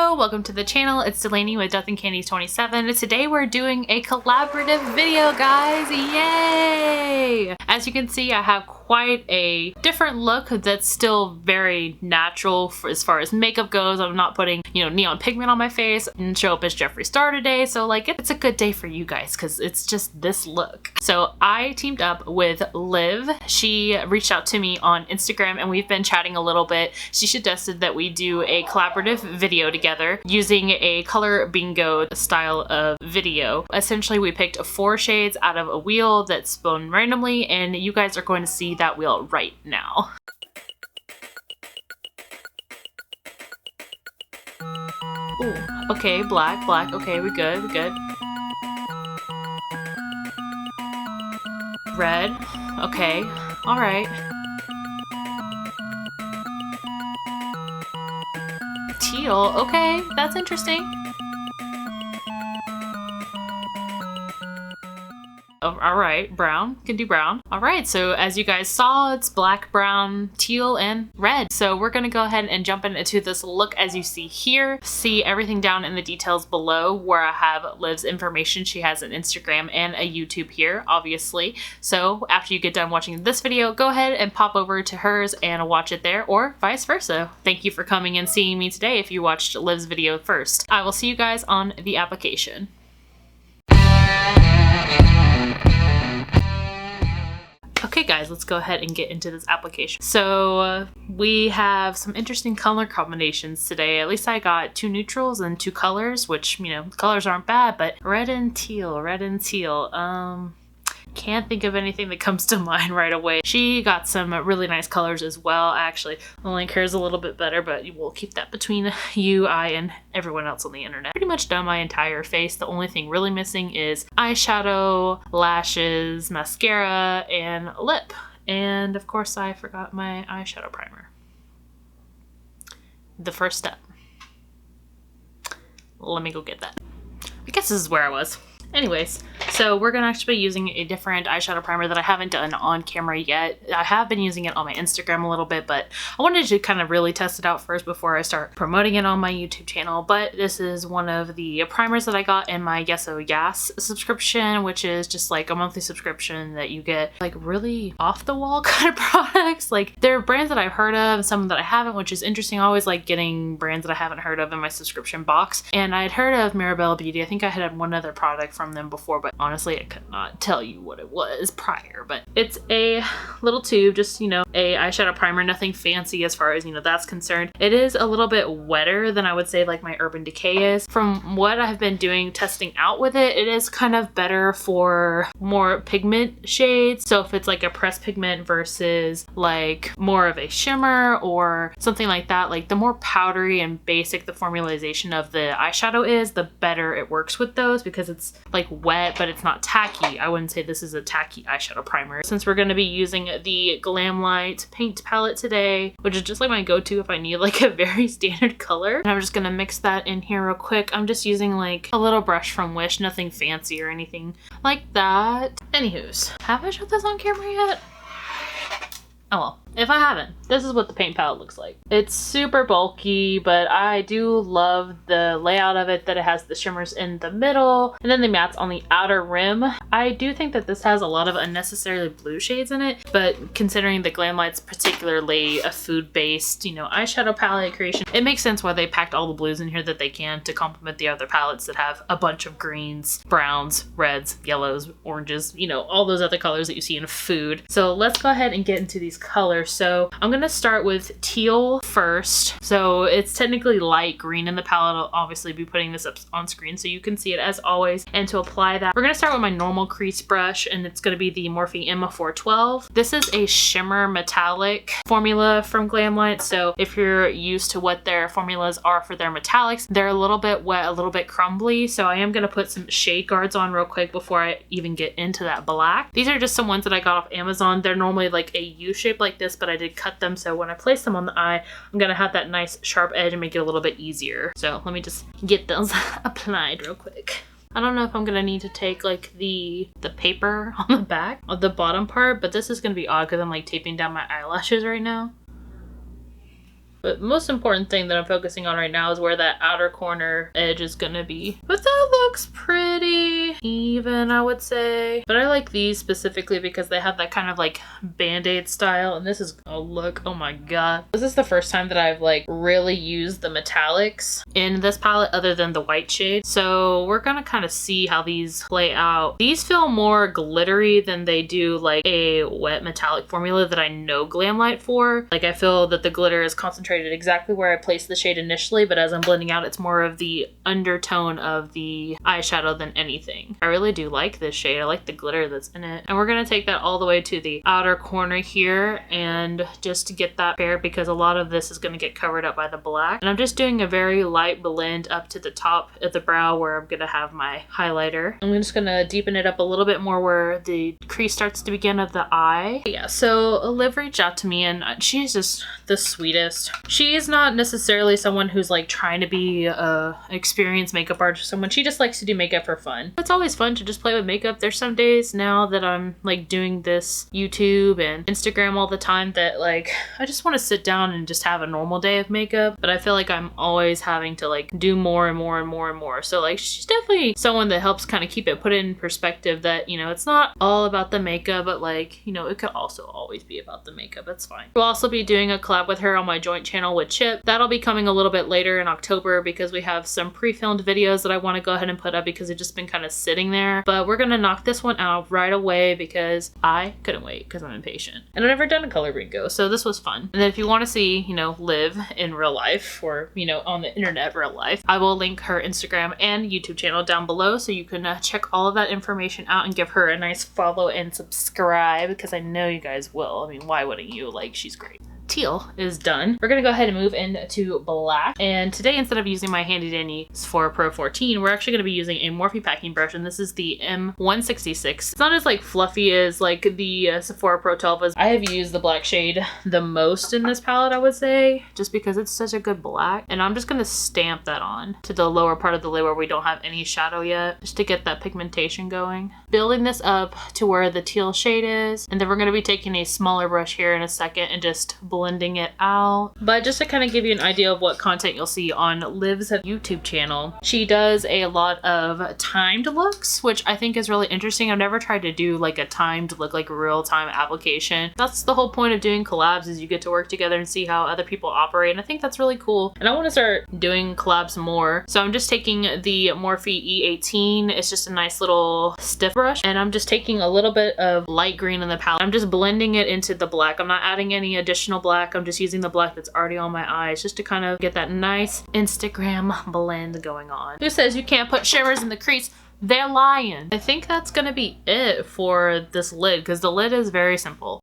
Hello, welcome to the channel. It's Delaney with DeathandCandy 27. Today we're doing a collaborative video, guys. Yay! As you can see, I have quite a different look that's still very natural as far as makeup goes. I'm not putting, neon pigment on my face and show up as Jeffree Star today. So like, it's a good day for you guys because it's just this look. So I teamed up with Liv. She reached out to me on Instagram and we've been chatting a little bit. She suggested that we do a collaborative video together using a color bingo style of video. Essentially, we picked 4 shades out of a wheel that spun randomly, and you guys are going to see that wheel right now. Ooh, okay, black, okay, we're good. Red, okay, all right. Teal, okay, that's interesting. Oh, all right, brown, can do brown. All right, so as you guys saw, it's black, brown, teal, and red. So we're gonna go ahead and jump into this look as you see here. See everything down in the details below where I have Liv's information. She has an Instagram and a YouTube here, obviously. So after you get done watching this video, go ahead and pop over to hers and watch it there, or vice versa. Thank you for coming and seeing me today if you watched Liv's video first. I will see you guys on the application. Okay guys, let's go ahead and get into this application. So we have some interesting color combinations today. At least I got 2 neutrals and 2 colors, which, colors aren't bad, but red and teal. Can't think of anything that comes to mind right away. She got some really nice colors as well. Actually, the link here is a little bit better, but we'll keep that between you, I, and everyone else on the internet. Pretty much done my entire face. The only thing really missing is eyeshadow, lashes, mascara, and lip. And of course, I forgot my eyeshadow primer. The first step. Let me go get that. I guess this is where I was. Anyways, so we're gonna actually be using a different eyeshadow primer that I haven't done on camera yet. I have been using it on my Instagram a little bit, but I wanted to kind of really test it out first before I start promoting it on my YouTube channel. But this is one of the primers that I got in my EYESHADOW subscription, which is just like a monthly subscription that you get like really off the wall kind of products. Like there are brands that I've heard of and some that I haven't, which is interesting. I always like getting brands that I haven't heard of in my subscription box. And I had heard of Mirabella Beauty. I think I had one other product from them before, but honestly I could not tell you what it was prior. But it's a little tube, just a eyeshadow primer, nothing fancy as far as that's concerned. It is a little bit wetter than I would say like my Urban Decay is. From what I've been doing testing out with it, it is kind of better for more pigment shades. So if it's like a pressed pigment versus like more of a shimmer or something like that, like the more powdery and basic the formulation of the eyeshadow is, the better it works with those, because it's like wet, but it's not tacky. I wouldn't say this is a tacky eyeshadow primer. Since we're going to be using the GLAMLITE paint palette today, which is just like my go-to if I need like a very standard color. And I'm just going to mix that in here real quick. I'm just using like a little brush from Wish, nothing fancy or anything like that. Anywho's, have I showed this on camera yet? Oh well, if I haven't, this is what the paint palette looks like. It's super bulky, but I do love the layout of it, that it has the shimmers in the middle and then the mattes on the outer rim. I do think that this has a lot of unnecessarily blue shades in it, but considering the GLAMLITE's particularly a food-based, eyeshadow palette creation, it makes sense why they packed all the blues in here that they can to complement the other palettes that have a bunch of greens, browns, reds, yellows, oranges, all those other colors that you see in food. So let's go ahead and get into these colors. So I'm gonna start with teal first. So it's technically light green in the palette. I'll obviously be putting this up on screen so you can see it as always. And to apply that, we're gonna start with my normal crease brush, and it's gonna be the Morphe M412. This is a shimmer metallic formula from GLAMLITE. So if you're used to what their formulas are for their metallics, they're a little bit wet, a little bit crumbly. So I am gonna put some shade guards on real quick before I even get into that black. These are just some ones that I got off Amazon. They're normally like a U shape like this, but I did cut them, so when I place them on the eye, I'm gonna have that nice sharp edge and make it a little bit easier. So let me just get those applied real quick. I don't know if I'm gonna need to take like the paper on the back of the bottom part, but this is gonna be odd because I'm like taping down my eyelashes right now. But the most important thing that I'm focusing on right now is where that outer corner edge is gonna be. But that looks pretty even, I would say. But I like these specifically because they have that kind of like band-aid style. And this is a look, oh my god. This is the first time that I've like really used the metallics in this palette other than the white shade. So we're gonna kind of see how these play out. These feel more glittery than they do like a wet metallic formula that I know GLAMLITE for. Like I feel that the glitter is concentrated exactly where I placed the shade initially, but as I'm blending out, it's more of the undertone of the eyeshadow than anything. I really do like this shade. I like the glitter that's in it. And we're gonna take that all the way to the outer corner here and just to get that fair because a lot of this is gonna get covered up by the black. And I'm just doing a very light blend up to the top of the brow where I'm gonna have my highlighter. I'm just gonna deepen it up a little bit more where the crease starts to begin of the eye. Yeah, so Liv reached out to me and she's just the sweetest. She's not necessarily someone who's like trying to be a experienced makeup artist or someone. She just likes to do makeup for fun. It's always fun to just play with makeup. There's some days now that I'm like doing this YouTube and Instagram all the time that like I just want to sit down and just have a normal day of makeup, but I feel like I'm always having to like do more and more and more and more. So like she's definitely someone that helps kind of keep it put in perspective that, you know, it's not all about the makeup, but like, you know, it could also always be about the makeup. It's fine. We'll also be doing a collab with her on my joint channel with Chip. That'll be coming a little bit later in October because we have some pre-filmed videos that I want to go ahead and put up because it's just been kind of sitting there. But we're gonna knock this one out right away because I couldn't wait because I'm impatient. And I've never done a color bingo, so this was fun. And then if you want to see, you know, Liv in real life or, you know, on the internet real life, I will link her Instagram and YouTube channel down below so you can check all of that information out and give her a nice follow and subscribe because I know you guys will. I mean, why wouldn't you? Like, she's great. Teal is done. We're gonna go ahead and move into black. And today, instead of using my handy dandy Sephora Pro 14, we're actually gonna be using a Morphe packing brush, and this is the M166. It's not as like fluffy as like the Sephora Pro 12 is. I have used the black shade the most in this palette, I would say, just because it's such a good black. And I'm just gonna stamp that on to the lower part of the lid where we don't have any shadow yet, just to get that pigmentation going. Building this up to where the teal shade is, and then we're gonna be taking a smaller brush here in a second and just blending it out. But just to kind of give you an idea of what content you'll see on Liv's YouTube channel, she does a lot of timed looks, which I think is really interesting. I've never tried to do like a timed look, like a real-time application. That's the whole point of doing collabs, is you get to work together and see how other people operate, and I think that's really cool. And I want to start doing collabs more. So I'm just taking the Morphe E18. It's just a nice little stiff brush, and I'm just taking a little bit of light green in the palette. I'm just blending it into the black. I'm not adding any additional black. I'm just using the black that's already on my eyes just to kind of get that nice Instagram blend going on. Who says you can't put shimmers in the crease? They're lying. I think that's gonna be it for this lid because the lid is very simple.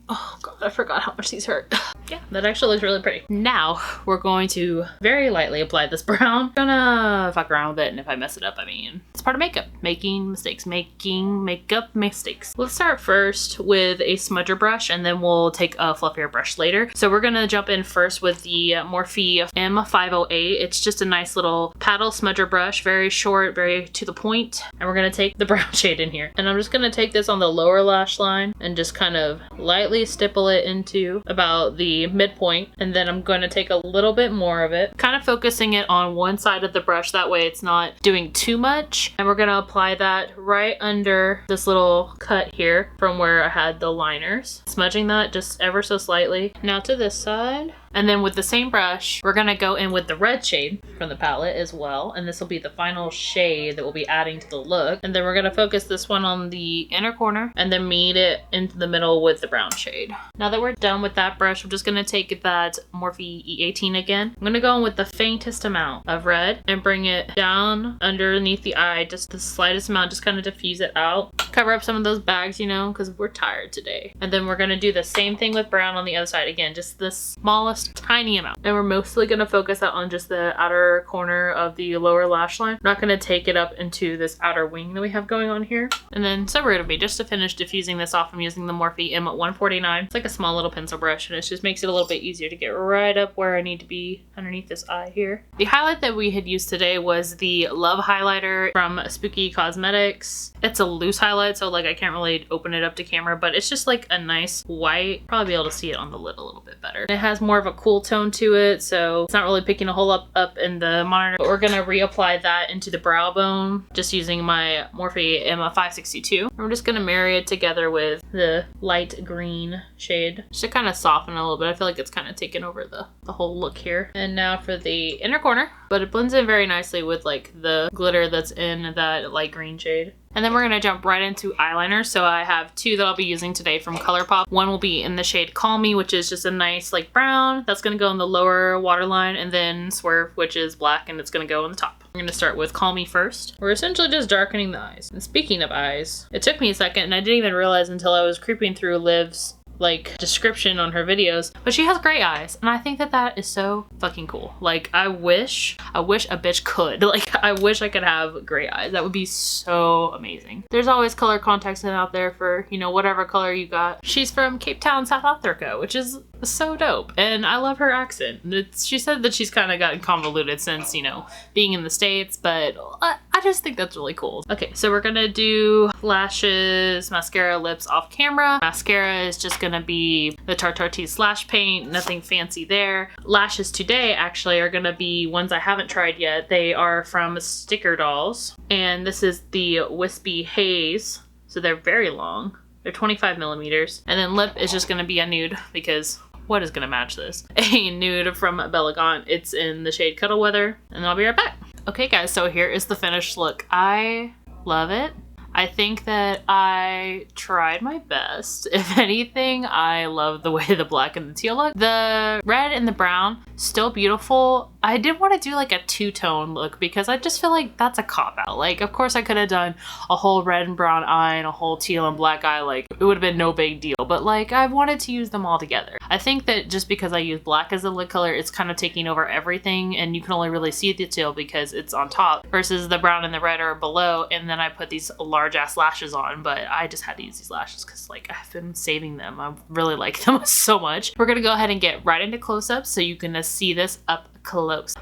Oh god, I forgot how much these hurt. Yeah, that actually looks really pretty. Now we're going to very lightly apply this brown. I'm gonna fuck around with it, and if I mess it up, I mean, it's part of makeup. Making mistakes, making makeup mistakes. Let's start first with a smudger brush, and then we'll take a fluffier brush later. So we're gonna jump in first with the Morphe M508. It's just a nice little paddle smudger brush, very short, very to the point. And we're gonna take the brown shade in here. And I'm just gonna take this on the lower lash line and just kind of lightly stipple it into about the midpoint, and then I'm going to take a little bit more of it, kind of focusing it on one side of the brush, that way it's not doing too much. And we're going to apply that right under this little cut here from where I had the liners, smudging that just ever so slightly. Now to this side. And then with the same brush, we're gonna go in with the red shade from the palette as well. And this will be the final shade that we'll be adding to the look. And then we're gonna focus this one on the inner corner and then meet it into the middle with the brown shade. Now that we're done with that brush, I'm just gonna take that Morphe E18 again. I'm gonna go in with the faintest amount of red and bring it down underneath the eye, just the slightest amount, just kind of diffuse it out. Cover up some of those bags, you know, because we're tired today. And then we're gonna do the same thing with brown on the other side. Again, just the smallest tiny amount, and we're mostly going to focus that on just the outer corner of the lower lash line. We're not going to take it up into this outer wing that we have going on here. And then separate of me, just to finish diffusing this off, I'm using the Morphe M149. It's like a small little pencil brush, and it just makes it a little bit easier to get right up where I need to be underneath this eye here. The highlight that we had used today was the Love highlighter from Spooky Cosmetics. It's a loose highlight, so like I can't really open it up to camera, but it's just like a nice white. Probably be able to see it on the lid a little bit better. It has more of of a cool tone to it, so it's not really picking a whole lot up in the monitor. But we're gonna reapply that into the brow bone, just using my Morphe M562. And we're just gonna marry it together with the light green shade, just to kind of soften it a little bit. I feel like it's kind of taken over the whole look here. And now for the inner corner, but it blends in very nicely with like the glitter that's in that light green shade. And then we're gonna jump right into eyeliner. So I have two that I'll be using today from ColourPop. One will be in the shade Call Me, which is just a nice like brown. That's gonna go in the lower waterline, and then Swerve, which is black, and it's gonna go on the top. We're gonna start with Call Me first. We're essentially just darkening the eyes. And speaking of eyes, it took me a second and I didn't even realize until I was creeping through Liv's like description on her videos, but she has gray eyes, and I think that that is so fucking cool. Like I wish a bitch could, like I wish I could have gray eyes. That would be so amazing. There's always color contacts out there for, you know, whatever color you got. She's from Cape Town, South Africa, which is so dope, and I love her accent. She said that she's kind of gotten convoluted since, you know, being in the States, but I just think that's really cool. Okay, so we're gonna do lashes, mascara, lips off camera. Mascara is just gonna be the Tarte Slash Paint, nothing fancy there. Lashes today actually are gonna be ones I haven't tried yet. They are from Sticker Dolls, and this is the Wispy Haze, so they're very long. They're 25 millimeters. And then lip is just gonna be a nude, because what is gonna match this? A nude from Bella Gaunt. It's in the shade Cuddle Weather, and I'll be right back. Okay guys, so here is the finished look. I love it. I think that I tried my best. If anything, I love the way the black and the teal look. The red and the brown, still beautiful. I did want to do like a two-tone look because I just feel like that's a cop-out. Like, of course I could have done a whole red and brown eye and a whole teal and black eye. Like, it would have been no big deal. But like, I wanted to use them all together. I think that just because I use black as a lid color, it's kind of taking over everything, and you can only really see the teal because it's on top, versus the brown and the red are below. And then I put these large ass lashes on, but I just had to use these lashes because like I've been saving them. I really like them so much. We're gonna go ahead and get right into close-ups so you can see this up close.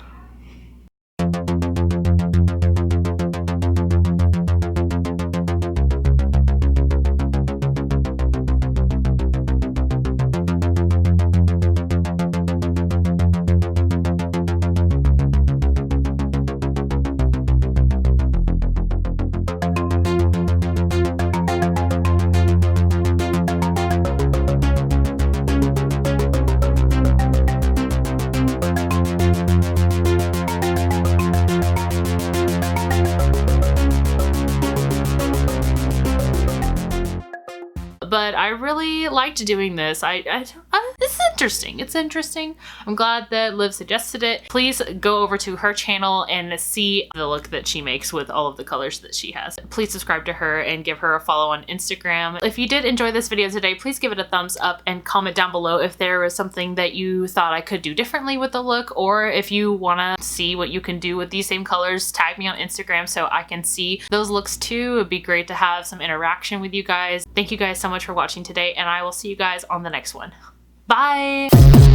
But I really liked doing this. It's interesting. It's interesting. I'm glad that Liv suggested it. Please go over to her channel and see the look that she makes with all of the colors that she has. Please subscribe to her and give her a follow on Instagram. If you did enjoy this video today, please give it a thumbs up and comment down below if there was something that you thought I could do differently with the look, or if you want to see what you can do with these same colors, tag me on Instagram so I can see those looks too. It'd be great to have some interaction with you guys. Thank you guys so much for watching today, and I will see you guys on the next one. Bye!